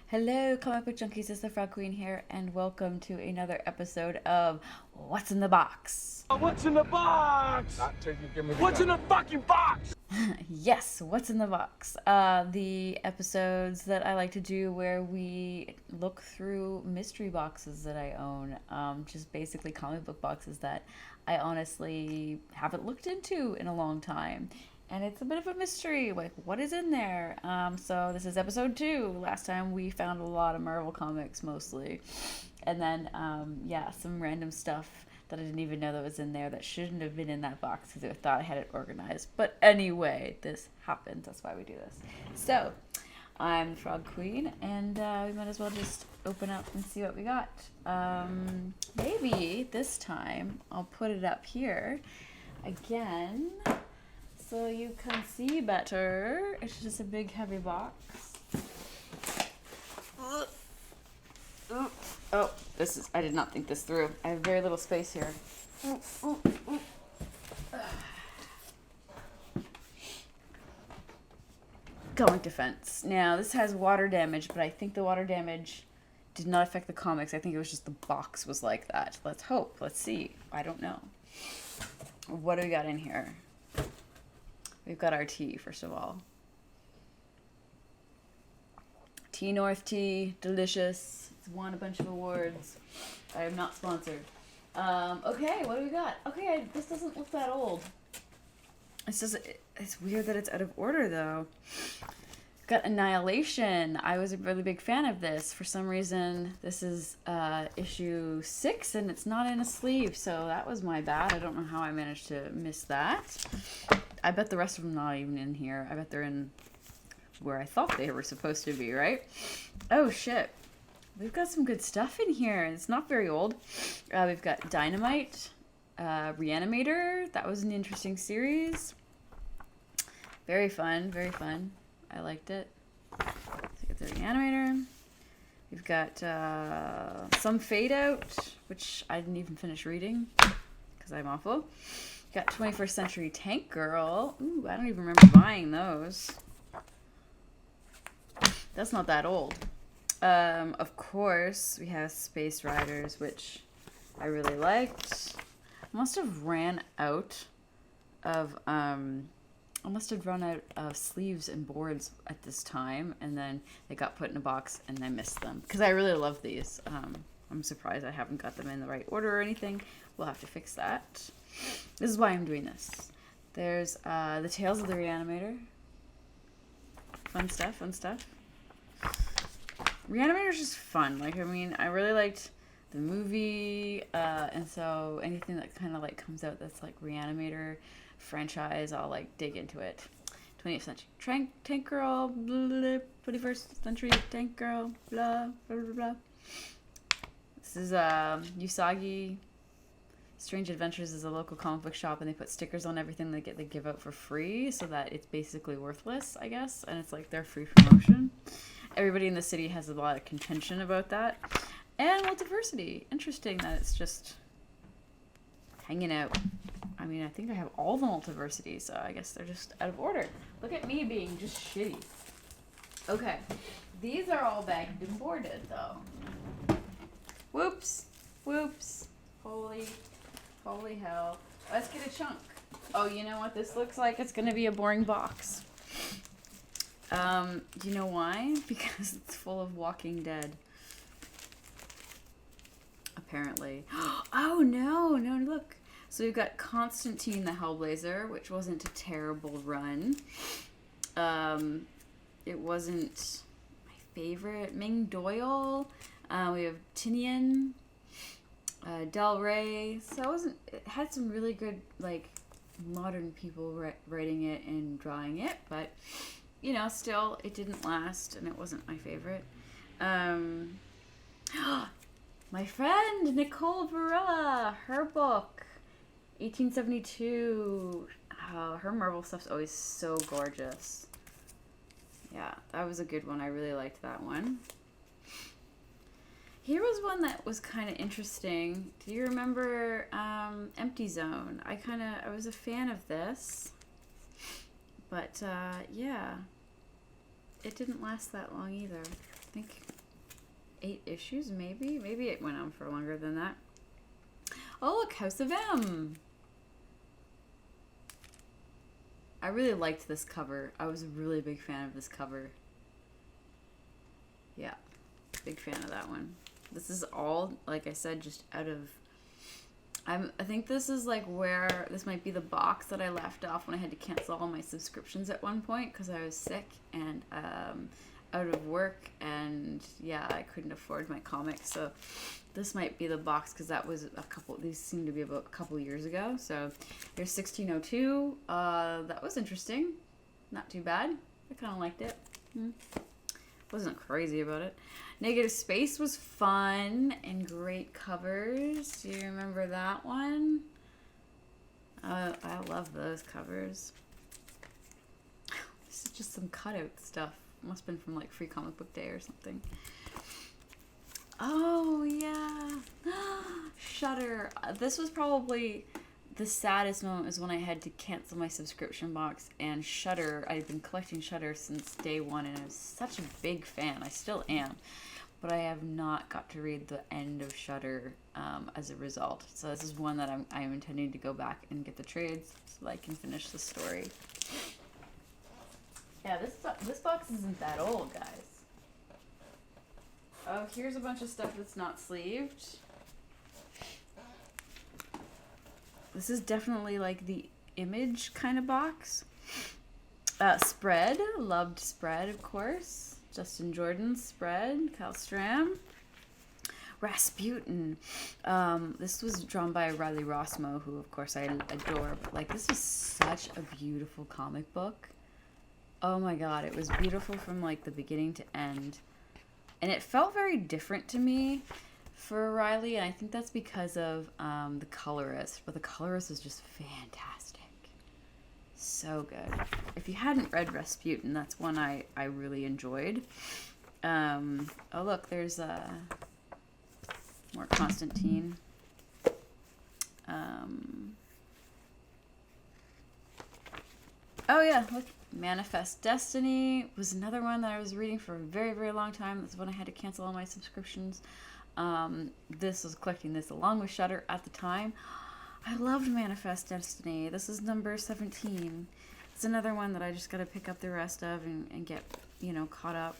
Hello, comic book junkies. It's the Frog Queen here, and welcome to another episode of What's in the Box. What's in the box? Not till you give me the What's in gun. the fucking box? Yes, What's in the Box? The episodes that I like to do where we look through mystery boxes that I own. Just basically comic book boxes that I honestly haven't looked into in a long time. And it's a bit of a mystery, like what is in there? So this is episode 2. Last time we found a lot of Marvel comics mostly. And then, some random stuff that I didn't even know that was in there that shouldn't have been in that box because I thought I had it organized. But anyway, this happens. That's why we do this. So, I'm the Frog Queen, and we might as well just open up and see what we got. Maybe this time I'll put it up here again so you can see better. It's just a big heavy box. Oh, I did not think this through. I have very little space here. Comic defense. Now, this has water damage, but I think the water damage did not affect the comics. I think it was just the box was like that. Let's hope. Let's see. I don't know. What do we got in here? We've got our tea, first of all. Tea North tea, delicious. It's won a bunch of awards. I am not sponsored. Okay, what do we got? Okay, this doesn't look that old. It's weird that it's out of order, though. Got Annihilation. I was a really big fan of this. For some reason, this is issue 6, and it's not in a sleeve, so that was my bad. I don't know how I managed to miss that. I bet the rest of them not even in here. I bet they're in where I thought they were supposed to be, right? Oh, shit. We've got some good stuff in here. It's not very old. We've got Dynamite, Reanimator. That was an interesting series. Very fun, very fun. I liked it. Let's get the Reanimator. We've got some Fade Out, which I didn't even finish reading because I'm awful. Got 21st Century Tank Girl. Ooh, I don't even remember buying those. That's not that old. Of course, we have Space Riders, which I really liked. I must have run out of sleeves and boards at this time, and then they got put in a box, and I missed them because I really love these. I'm surprised I haven't got them in the right order or anything. We'll have to fix that. This is why I'm doing this. There's the Tales of the Reanimator. Fun stuff, fun stuff. Reanimator's just fun. Like, I mean, I really liked the movie, and so anything that kind of like comes out that's like Reanimator franchise, I'll like dig into it. 20th Century Tank Girl, blah, blah, blah. 21st Century Tank Girl, blah, blah, blah, blah. This is Usagi Strange Adventures is a local comic book shop, and they put stickers on everything they give out for free, so that it's basically worthless, I guess, and it's like their free promotion. Everybody in the city has a lot of contention about that. And multiversity. Interesting that it's just hanging out. I mean, I think I have all the multiversity, so I guess they're just out of order. Look at me being just shitty. Okay. These are all bagged and boarded, though. Whoops. Whoops. Holy hell. Let's get a chunk. Oh, you know what this looks like? It's going to be a boring box. You know why? Because it's full of Walking Dead. Apparently. Oh, no, look. So we've got Constantine the Hellblazer, which wasn't a terrible run. It wasn't my favorite. Ming Doyle. We have Tinian. Del Rey. So it had some really good, like, modern people writing it and drawing it, but you know, still, it didn't last, and it wasn't my favorite. My friend, Nicole Varela, her book, 1872. Her Marvel stuff's always so gorgeous. Yeah, that was a good one. I really liked that one. Here was one that was kind of interesting. Do you remember Empty Zone? I was a fan of this. But, yeah, it didn't last that long either. I think 8 issues, maybe? Maybe it went on for longer than that. Oh, look, House of M. I really liked this cover. I was a really big fan of this cover. Yeah, big fan of that one. This is all, like I said, just out of... I think this is like where... This might be the box that I left off when I had to cancel all my subscriptions at one point because I was sick and out of work, and yeah, I couldn't afford my comics. So this might be the box because that was a couple... These seem to be about a couple years ago. So here's 1602. That was interesting. Not too bad. I kind of liked it. Wasn't crazy about it. Negative Space was fun and great covers. Do you remember that one? I love those covers. This is just some cutout stuff. Must have been from like Free Comic Book Day or something. Oh yeah, Shudder. This was probably the saddest moment was when I had to cancel my subscription box, and Shudder, I've been collecting Shudder since day one, and I was such a big fan. I still am, but I have not got to read the end of Shudder as a result. So this is one that I'm intending to go back and get the trades so that I can finish the story. Yeah, this box isn't that old, guys. Oh, here's a bunch of stuff that's not sleeved. This is definitely like the Image kind of box. Spread. Loved Spread, of course. Justin Jordan's Spread. Kyle Stram. Rasputin. This was drawn by Riley Rossmo, who, of course, I adore. But, like, this is such a beautiful comic book. Oh, my God. It was beautiful from, like, the beginning to end. And it felt very different to me for Riley, and I think that's because of the colorist. But the colorist is just fantastic. So good. If you hadn't read Rasputin, that's one I really enjoyed. Oh, look, there's more Constantine. Oh, yeah, look. Manifest Destiny was another one that I was reading for a very, very long time. That's when I had to cancel all my subscriptions. This was collecting this along with Shudder at the time. I loved Manifest Destiny. This is number 17. It's another one that I just got to pick up the rest of and get, you know, caught up.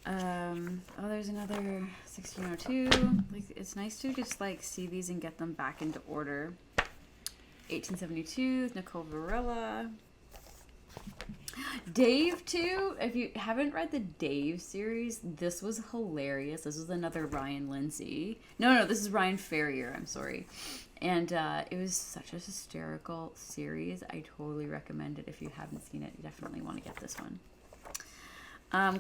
Oh, there's another 1602. Like, it's nice to just, like, see these and get them back into order. 1872, Nicole Varela. Dave, too. If you haven't read the Dave series, this was hilarious. This was another Ryan Lindsay. No, this is Ryan Ferrier. I'm sorry. And it was such a hysterical series. I totally recommend it. If you haven't seen it, you definitely want to get this one.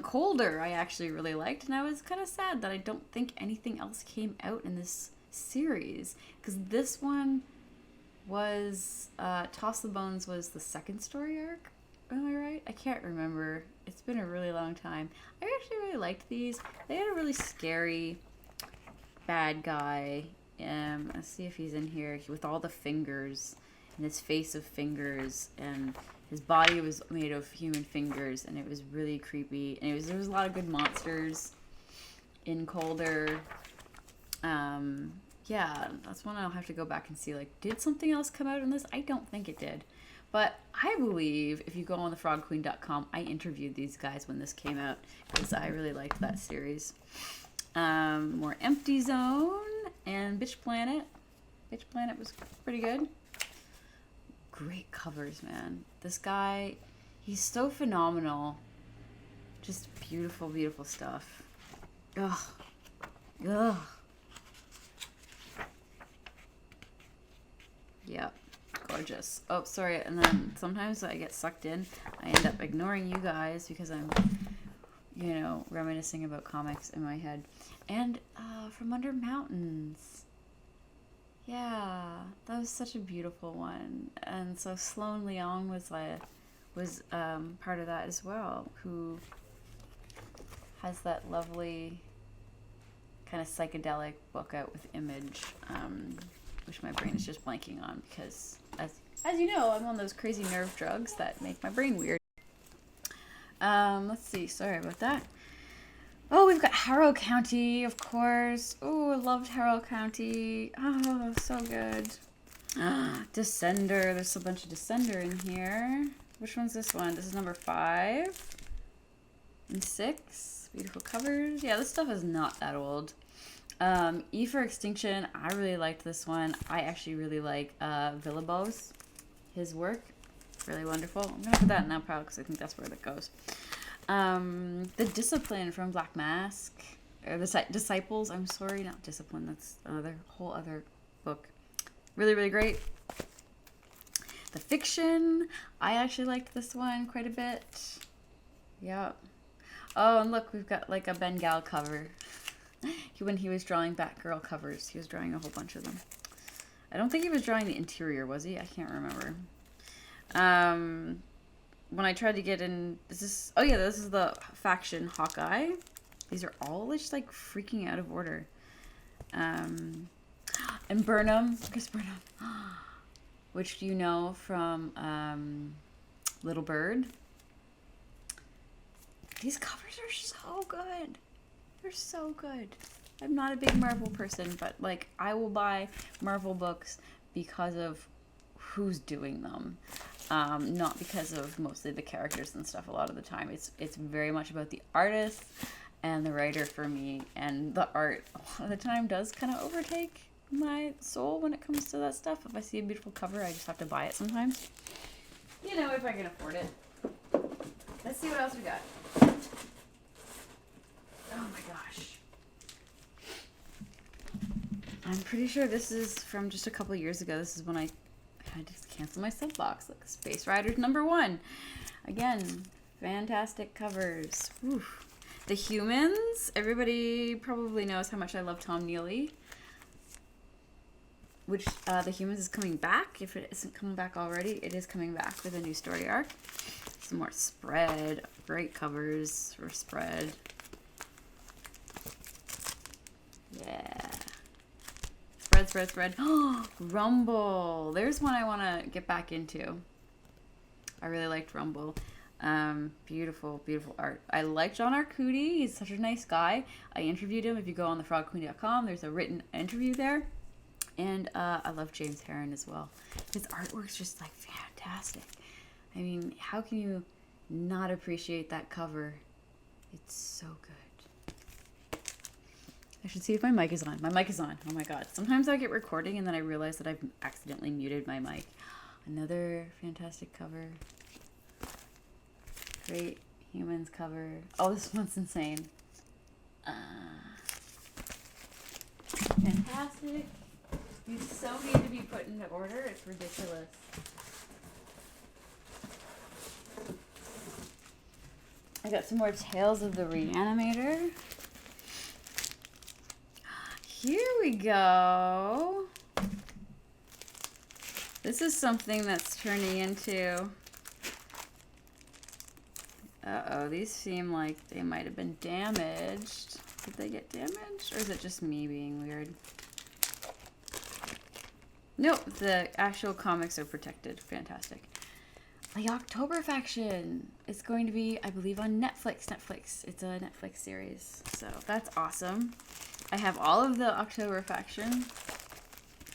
Colder, I actually really liked, and I was kind of sad that I don't think anything else came out in this series, because this one was Toss the Bones was the second story arc. Am I right? I can't remember. It's been a really long time. I actually really liked these. They had a really scary bad guy. Let's see if he's in here with all the fingers and his face of fingers, and his body was made of human fingers, and it was really creepy. And there was a lot of good monsters in Colder. Yeah, that's one I'll have to go back and see. Like, did something else come out in this? I don't think it did. But I believe if you go on thefrogqueen.com, I interviewed these guys when this came out because I really liked that series. More Empty Zone and Bitch Planet. Bitch Planet was pretty good. Great covers, man. This guy, he's so phenomenal. Just beautiful, beautiful stuff. Ugh. Ugh. Yep. Gorgeous. Oh, sorry. And then sometimes I get sucked in. I end up ignoring you guys because I'm, you know, reminiscing about comics in my head. And From Under Mountains. Yeah, that was such a beautiful one. And so Sloane Leong was part of that as well, who has that lovely kind of psychedelic book out with Image, which my brain is just blanking on because, as you know, I'm on those crazy nerve drugs that make my brain weird. Let's see. Sorry about that. Oh, we've got Harrow County, of course. Oh, I loved Harrow County. Oh, so good. Descender. There's a bunch of Descender in here. Which one's this one? This is number 5 and 6. Beautiful covers. Yeah, this stuff is not that old. E for Extinction. I really liked this one. I actually really like Villabos. His work. Really wonderful. I'm going to put that in that pile because I think that's where that goes. The Discipline from Black Mask. Or the Disciples. I'm sorry, not Discipline. That's another whole other book. Really, really great. The Fiction. I actually liked this one quite a bit. Yeah. Oh, and look, we've got like a Bengal cover. When he was drawing Batgirl covers, he was drawing a whole bunch of them. I don't think he was drawing the interior, was he? I can't remember. When I tried to get in, this is the Faction Hawkeye. These are all just like freaking out of order. And Burnham, Chris Burnham, which you know from Little Bird. These covers are so good. They're so good. I'm not a big Marvel person, but like I will buy Marvel books because of who's doing them. Not because of mostly the characters and stuff a lot of the time. It's very much about the artist and the writer for me, and the art a lot of the time does kind of overtake my soul when it comes to that stuff. If I see a beautiful cover, I just have to buy it sometimes. You know, if I can afford it. Let's see what else we got. Oh my gosh. I'm pretty sure this is from just a couple years ago. This is when I had to cancel my sub box. Look, Space Riders #1. Again, fantastic covers. Oof. The Humans. Everybody probably knows how much I love Tom Neely. Which, The Humans is coming back. If it isn't coming back already, it is coming back with a new story arc. Some more spread. Great covers for spread. Yeah. Spread. Oh, Rumble. There's one I want to get back into. I really liked Rumble. Beautiful art. I like John Arcudi. He's such a nice guy. I interviewed him. If you go on thefrogqueen.com, there's a written interview there. And I love James Herron as well. His artwork's just like fantastic. I mean, how can you not appreciate that cover? It's so good. I should see if my mic is on. My mic is on. Oh my god. Sometimes I get recording and then I realize that I've accidentally muted my mic. Another fantastic cover. Great Humans cover. Oh, this one's insane. Fantastic. You so need to be put into order. It's ridiculous. I got some more Tales of the Reanimator. Here we go. This is something that's turning into... Uh-oh, these seem like they might have been damaged. Did they get damaged? Or is it just me being weird? Nope, the actual comics are protected. Fantastic. The October Faction is going to be, I believe, on Netflix. It's a Netflix series. So that's awesome. I have all of the October Faction.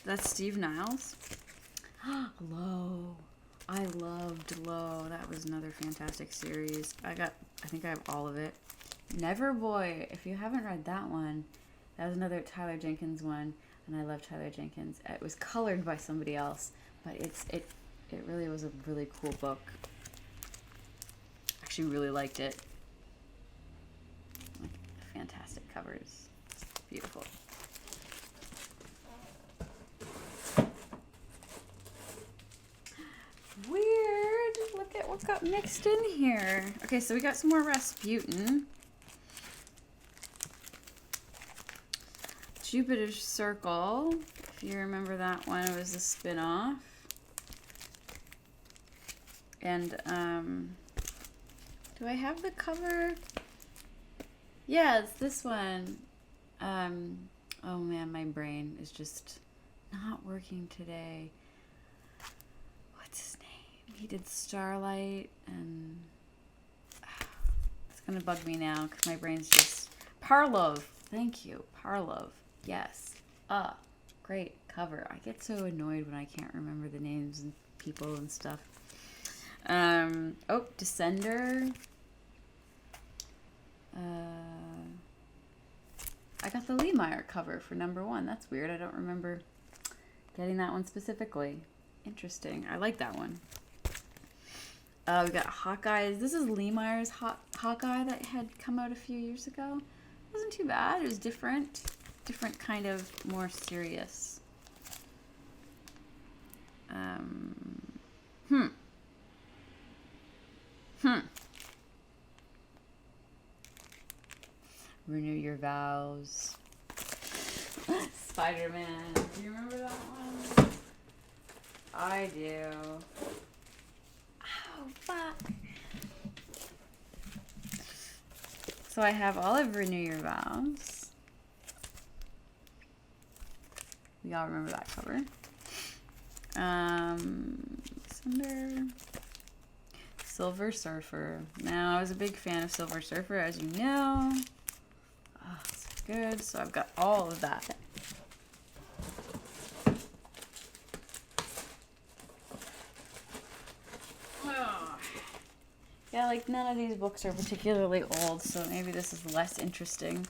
That's Steve Niles. Low. I loved Low. That was another fantastic series. I think I have all of it. Neverboy. If you haven't read that one, that was another Tyler Jenkins one. And I love Tyler Jenkins. It was colored by somebody else, but it really was a really cool book. Actually really liked it. Fantastic covers. Beautiful. Weird. Look at what got mixed in here. Okay, so we got some more Rasputin. Jupiter's Circle. If you remember that one, it was a spin-off. And, do I have the cover? Yeah, it's this one. Oh man, my brain is just not working today. What's his name? He did Starlight, and it's gonna bug me now because my brain's just Parlov. Thank you. Parlov. Yes. Great cover. I get so annoyed when I can't remember the names and people and stuff. Descender. I got the Lee cover for #1. That's weird. I don't remember getting that one specifically. Interesting. I like that one. We got Hawkeye. This is Lee Meyer's Hawkeye that had come out a few years ago. It wasn't too bad. It was different. Different kind of more serious. Renew Your Vows. Spider-Man. Do you remember that one? I do. Oh, fuck. So I have all of Renew Your Vows. We all remember that cover. Silver Surfer. Now, I was a big fan of Silver Surfer, as you know. Oh, it's good. So I've got all of that. Oh. Yeah, like none of these books are particularly old, so maybe this is less interesting.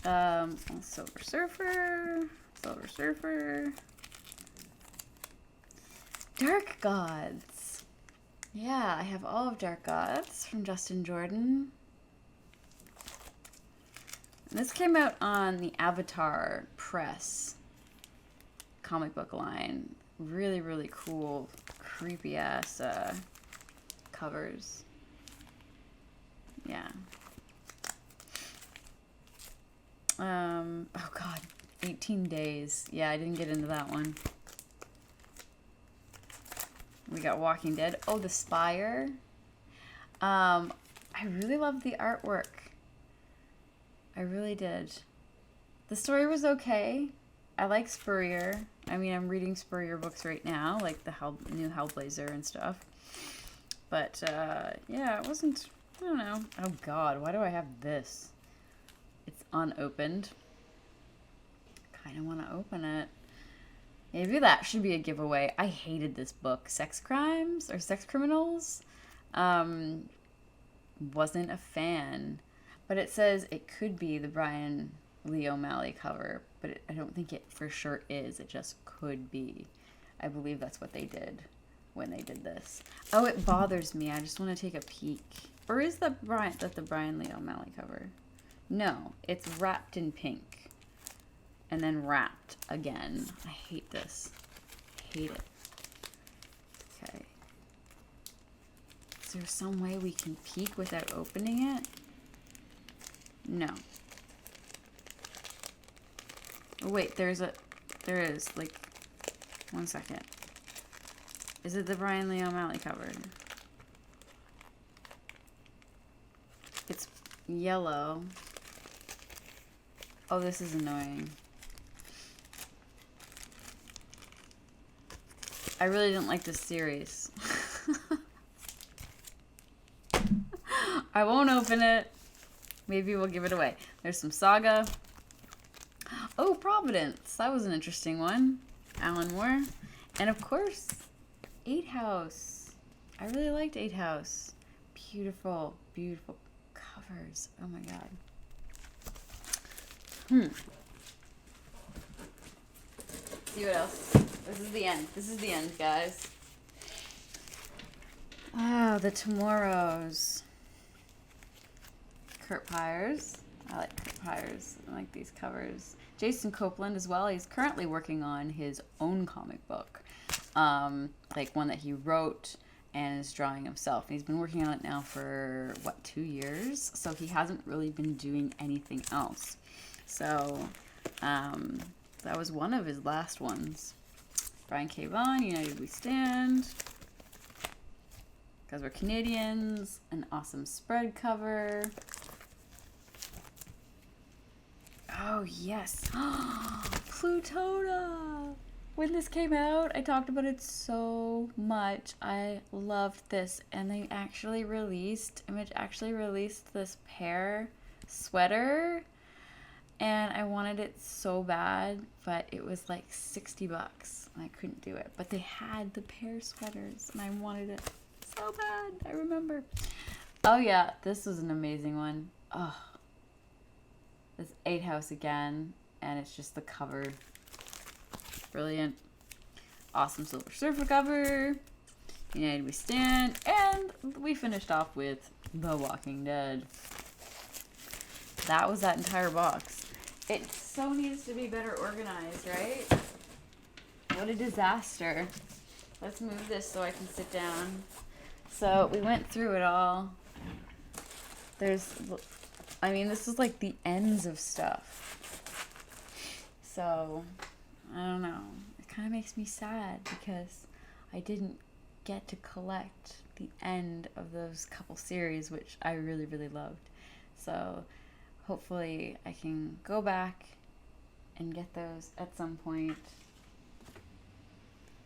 Silver Surfer. Silver Surfer. Dark Gods. Yeah, I have all of Dark Gods from Justin Jordan. And this came out on the Avatar Press comic book line. Really, really cool, creepy ass covers. Yeah. Oh god, 18 Days. Yeah, I didn't get into that one. We got Walking Dead. Oh, The Spire. I really loved the artwork. I really did. The story was okay. I like Spurrier. I mean, I'm reading Spurrier books right now, like the new Hellblazer and stuff. But, yeah, it wasn't... I don't know. Oh, God. Why do I have this? It's unopened. Kind of want to open it. Maybe that should be a giveaway. I hated this book. Sex Crimes or Sex Criminals. Wasn't a fan. But it says it could be the Brian Lee O'Malley cover. But I don't think it for sure is. It just could be. I believe that's what they did when they did this. Oh, it bothers me. I just want to take a peek. Or is that the Brian Lee O'Malley cover? No, it's wrapped in pink. And then wrapped again. I hate this. Hate it. Okay. Is there some way we can peek without opening it? No. Oh wait, there is, like, 1 second. Is it the Brian Lee O'Malley cover? It's yellow. Oh, this is annoying. I really didn't like this series. I won't open it. Maybe we'll give it away. There's some Saga. Oh, Providence. That was an interesting one. Alan Moore. And of course, 8 House. I really liked 8 House. Beautiful, beautiful covers. Oh my god. See what else? This is the end. This is the end, guys. Oh, the Tomorrows. Kurt Pyers. I like Kurt Pyers. I like these covers. Jason Copeland as well. He's currently working on his own comic book. Like one that he wrote and is drawing himself. And he's been working on it now for, 2 years? So he hasn't really been doing anything else. So, that was one of his last ones. Brian K. Vaughan, United We Stand. Because we're Canadians. An awesome spread cover. Oh, yes. Plutona! When this came out, I talked about it so much. I loved this. And they actually released, Image actually released this pair sweater, and I wanted it so bad, but it was like $60 and I couldn't do it. But they had the pear sweaters and I wanted it so bad. I remember. Oh yeah, this was an amazing one. Oh, this 8 House again, and it's just the cover. Brilliant. Awesome Silver Surfer cover. United We Stand, and we finished off with The Walking Dead. That was that entire box. It so needs to be better organized, right? What a disaster. Let's move this so I can sit down. So we went through it all. This is like the ends of stuff. So, I don't know. It kind of makes me sad because I didn't get to collect the end of those couple series, which I really, really loved. So, hopefully I can go back and get those at some point.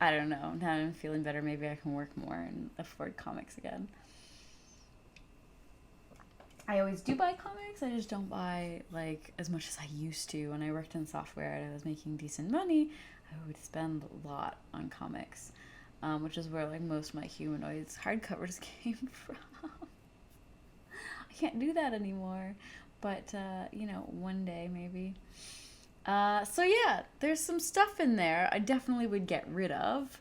I don't know. Now I'm feeling better. Maybe I can work more and afford comics again. I always do buy comics. I just don't buy like as much as I used to. When I worked in software and I was making decent money, I would spend a lot on comics, which is where like most of my Humanoids hardcovers came from. I can't do that anymore, but one day maybe. So yeah, there's some stuff in there I definitely would get rid of.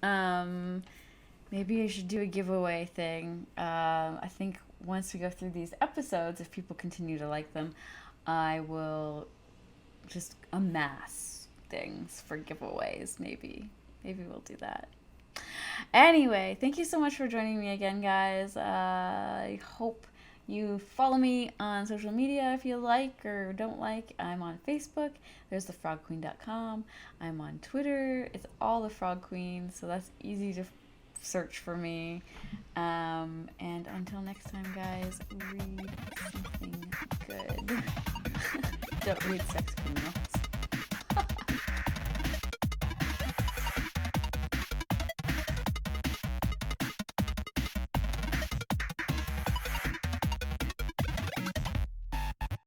Maybe I should do a giveaway thing. I think once we go through these episodes, if people continue to like them, I will just amass things for giveaways. Maybe we'll do that. Anyway, thank you so much for joining me again, guys. I hope you follow me on social media if you like or don't like. I'm on Facebook. There's thefrogqueen.com. I'm on Twitter. It's all the Frog Queen, so that's easy to search for me. And until next time, guys, read something good. Don't read Sex Criminal.